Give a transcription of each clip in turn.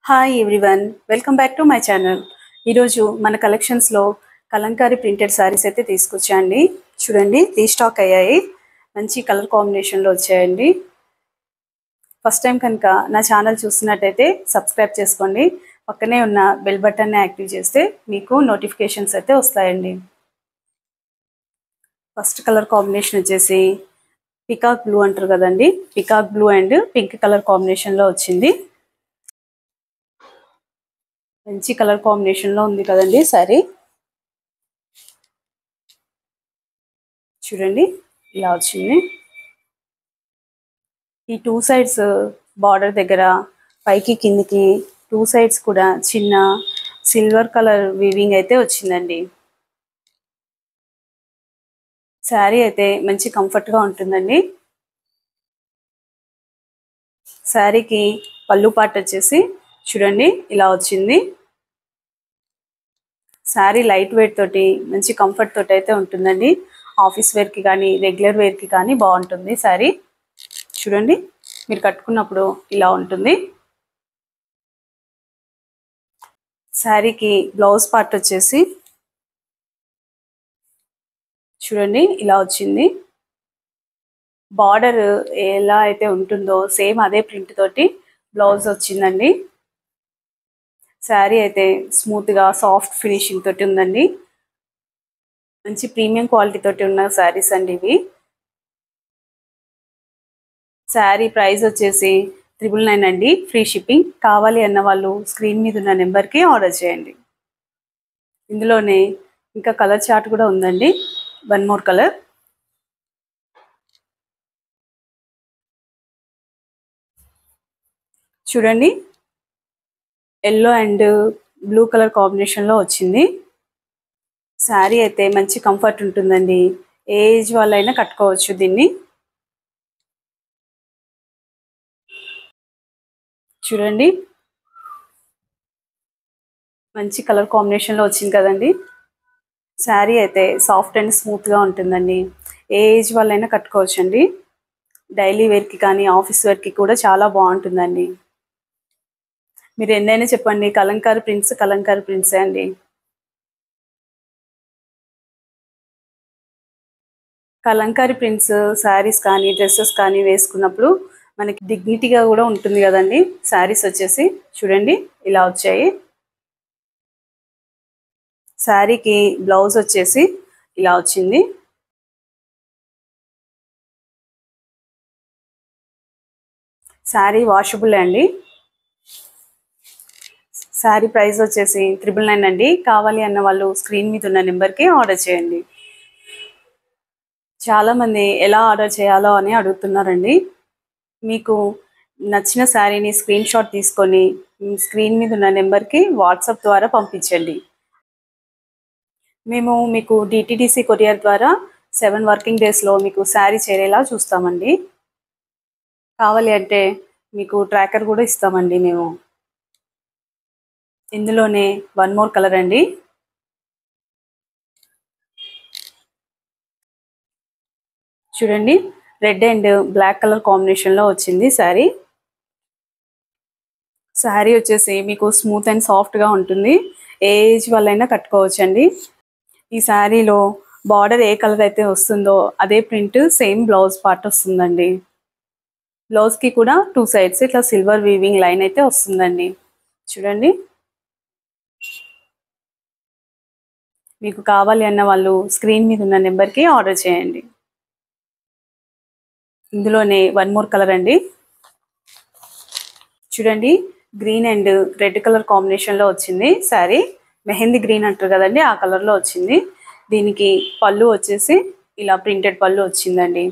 Hi everyone, welcome back to my channel. ఈరోజు మన కలెక్షన్స్లో కలంకారీ ప్రింటెడ్ శారీస్ అయితే తీసుకొచ్చాయండి. చూడండి, రీస్టాక్ అయ్యాయి. మంచి కలర్ కాంబినేషన్లో వచ్చాయండి. ఫస్ట్ టైం కనుక నా ఛానల్ చూస్తున్నట్టయితే సబ్స్క్రైబ్ చేసుకోండి. పక్కనే ఉన్న బెల్ బటన్ని యాక్టివ్ చేస్తే మీకు నోటిఫికేషన్స్ అయితే వస్తాయండి. ఫస్ట్ కలర్ కాంబినేషన్ వచ్చేసి పికాక్ బ్లూ అంటారు కదండి. Peacock blue and pink colour కాంబినేషన్లో వచ్చింది. మంచి కలర్ కాంబినేషన్లో ఉంది కదండి సారీ. చూడండి, ఇలా వచ్చింది. ఈ టూ సైడ్స్ బార్డర్ దగ్గర పైకి కిందికి టూ సైడ్స్ కూడా చిన్న సిల్వర్ కలర్ వీవింగ్ అయితే వచ్చిందండి. శారీ అయితే మంచి కంఫర్ట్గా ఉంటుందండి. శారీకి పళ్ళు పార్ట్ వచ్చేసి చూడండి ఇలా వచ్చింది. శారీ లైట్ వెయిట్ తోటి మంచి కంఫర్ట్ తోటి అయితే ఉంటుందండి. ఆఫీస్ వేర్కి కానీ రెగ్యులర్ వేర్కి కానీ బాగుంటుంది శారీ. చూడండి, మీరు కట్టుకున్నప్పుడు ఇలా ఉంటుంది. శారీకి బ్లౌజ్ పార్ట్ వచ్చేసి చూడండి ఇలా వచ్చింది. బార్డర్ ఎలా అయితే ఉంటుందో సేమ్ అదే ప్రింట్ తోటి బ్లౌజ్ వచ్చిందండి. శారీ అయితే స్మూత్గా సాఫ్ట్ ఫినిషింగ్ తోటి ఉందండి. మంచి ప్రీమియం క్వాలిటీ తోటి ఉన్న శారీస్ అండి ఇవి. శారీ ప్రైస్ వచ్చేసి 999 అండి, ఫ్రీ షిప్పింగ్. కావాలి అన్న వాళ్ళు స్క్రీన్ మీద ఉన్న నెంబర్కి ఆర్డర్ చేయండి. ఇందులోనే ఇంకా కలర్ చార్ట్ కూడా ఉందండి, వన్ మోర్ కలర్. చూడండి, ఎల్లో అండ్ బ్లూ కలర్ కాంబినేషన్లో వచ్చింది. శారీ అయితే మంచి కంఫర్ట్ ఉంటుందండి. ఏ ఏజ్ వాళ్ళైనా కట్టుకోవచ్చు దీన్ని. చూడండి, మంచి కలర్ కాంబినేషన్లో వచ్చింది కదండి. శారీ అయితే సాఫ్ట్ అండ్ స్మూత్గా ఉంటుందండి. ఏ ఏజ్ వాళ్ళైనా కట్టుకోవచ్చండి. డైలీ వేర్కి కానీ ఆఫీస్ వేర్కి కూడా చాలా బాగుంటుందండి. మీరు ఎన్నైనా చెప్పండి, కలంకారీ ప్రింట్సే అండి. కలంకారీ ప్రింట్స్ శారీస్ కానీ డ్రెస్సెస్ కానీ వేసుకున్నప్పుడు మనకి డిగ్నిటీగా కూడా ఉంటుంది కదండి. శారీస్ వచ్చేసి చూడండి ఇలా వచ్చాయి. శారీకి బ్లౌజ్ వచ్చేసి ఇలా వచ్చింది. శారీ వాషబుల్ అండి. శారీ ప్రైస్ వచ్చేసి 999 అండి. కావాలి అన్న వాళ్ళు స్క్రీన్ మీద ఉన్న నెంబర్కి ఆర్డర్ చేయండి. చాలామంది ఎలా ఆర్డర్ చేయాలో అని అడుగుతున్నారండి. మీకు నచ్చిన శారీని స్క్రీన్ షాట్ తీసుకొని స్క్రీన్ మీద ఉన్న నెంబర్కి వాట్సాప్ ద్వారా పంపించండి. మేము మీకు డిటిడిసి కొరియర్ ద్వారా 7 వర్కింగ్ డేస్లో మీకు శారీ చేరేలా చూస్తామండి. కావాలి అంటే మీకు ట్రాకర్ కూడా ఇస్తామండి మేము. ఇందులోనే వన్ మోర్ కలర్ అండి. చూడండి, రెడ్ అండ్ బ్లాక్ కలర్ కాంబినేషన్లో వచ్చింది శారీ. శారీ వచ్చేసి మీకు స్మూత్ అండ్ సాఫ్ట్గా ఉంటుంది. ఏ ఏజ్ వాళ్ళైనా కట్టుకోవచ్చండి. ఈ శారీలో బార్డర్ ఏ కలర్ అయితే వస్తుందో అదే ప్రింట్ సేమ్ బ్లౌజ్ పార్ట్ వస్తుందండి. బ్లౌజ్కి కూడా టూ సైడ్స్ ఇట్లా సిల్వర్ వీవింగ్ లైన్ అయితే వస్తుందండి. చూడండి, మీకు కావాలి అన్న వాళ్ళు స్క్రీన్ మీద ఉన్న నెంబర్కి ఆర్డర్ చేయండి. ఇందులోనే వన్ మోర్ కలర్ అండి. చూడండి, గ్రీన్ అండ్ రెడ్ కలర్ కాంబినేషన్లో వచ్చింది శారీ. మెహందీ గ్రీన్ అంటారు కదండి, ఆ కలర్లో వచ్చింది. దీనికి పళ్ళు వచ్చేసి ఇలా ప్రింటెడ్ పళ్ళు వచ్చిందండి.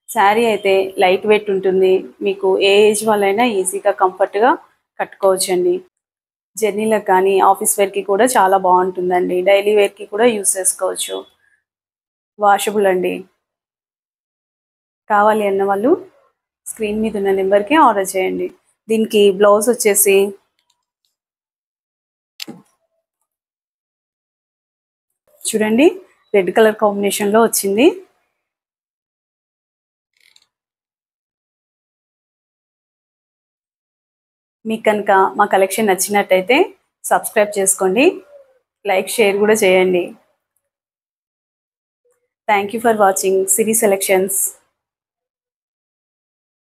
శారీ అయితే లైట్ వెయిట్ ఉంటుంది. మీకు ఏ ఏజ్ వాళ్ళైనా ఈజీగా కంఫర్ట్గా కట్టుకోవచ్చండి. జర్నీలకు కానీ ఆఫీస్ వేర్కి కూడా చాలా బాగుంటుందండి. డైలీ వేర్కి కూడా యూస్ చేసుకోవచ్చు. వాషబుల్ అండి. కావాలి అన్న వాళ్ళు స్క్రీన్ మీద ఉన్న నెంబర్కి ఆర్డర్ చేయండి. దీనికి బ్లౌజ్ వచ్చేసి చూడండి రెడ్ కలర్ కాంబినేషన్లో వచ్చింది. మీకు కనుక మా కలెక్షన్ నచ్చినట్టయితే సబ్స్క్రైబ్ చేసుకోండి, లైక్ షేర్ కూడా చేయండి. Thank you for watching Siri selections.